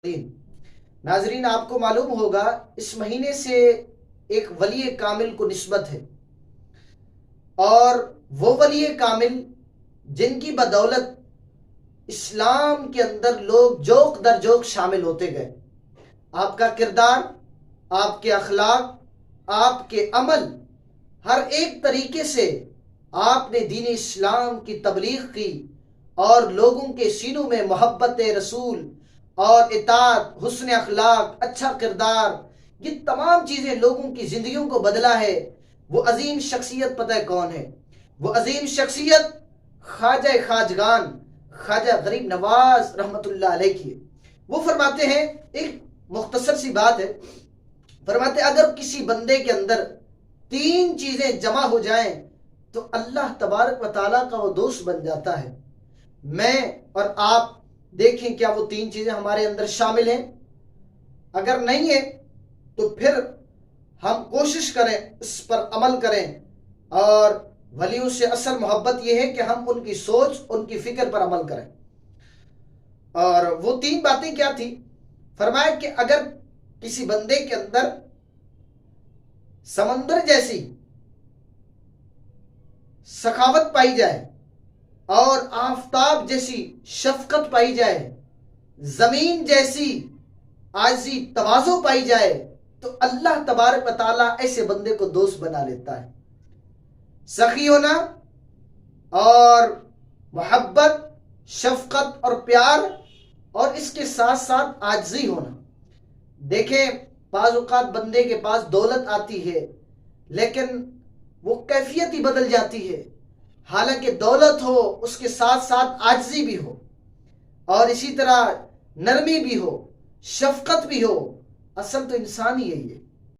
ناظرین، آپ کو معلوم ہوگا اس مہینے سے ایک ولی کامل کو نسبت ہے، اور وہ ولی کامل جن کی بدولت اسلام کے اندر لوگ جوک در جوک شامل ہوتے گئے۔ آپ کا کردار، آپ کے اخلاق، آپ کے عمل، ہر ایک طریقے سے آپ نے دین اسلام کی تبلیغ کی اور لوگوں کے سینوں میں محبت رسول اور اطاعت، حسن اخلاق، اچھا کردار، یہ تمام چیزیں لوگوں کی زندگیوں کو بدلا ہے۔ وہ عظیم شخصیت پتہ ہے کون ہے؟ وہ عظیم شخصیت خواجہ خواجگان، خواجہ غریب نواز رحمت اللہ علیہ کی ہے۔ وہ فرماتے ہیں، ایک مختصر سی بات ہے، فرماتے ہیں اگر کسی بندے کے اندر 3 چیزیں جمع ہو جائیں تو اللہ تبارک و تعالیٰ کا وہ دوست بن جاتا ہے۔ میں اور آپ دیکھیں کیا وہ 3 چیزیں ہمارے اندر شامل ہیں؟ اگر نہیں ہے تو پھر ہم کوشش کریں، اس پر عمل کریں، اور ولیوں سے اصل محبت یہ ہے کہ ہم ان کی سوچ، ان کی فکر پر عمل کریں۔ اور وہ 3 باتیں کیا تھی؟ فرمایا کہ اگر کسی بندے کے اندر سمندر جیسی سخاوت پائی جائے اور آفتاب جیسی شفقت پائی جائے، زمین جیسی عاجزی تواضع پائی جائے، تو اللہ تبارک و تعالیٰ ایسے بندے کو دوست بنا لیتا ہے۔ سخی ہونا اور محبت، شفقت اور پیار، اور اس کے ساتھ ساتھ عاجزی ہونا۔ دیکھیں، بعض اوقات بندے کے پاس دولت آتی ہے لیکن وہ کیفیت ہی بدل جاتی ہے، حالانکہ دولت ہو اس کے ساتھ ساتھ عاجزی بھی ہو، اور اسی طرح نرمی بھی ہو، شفقت بھی ہو۔ اصل تو انسان ہی یہی ہے۔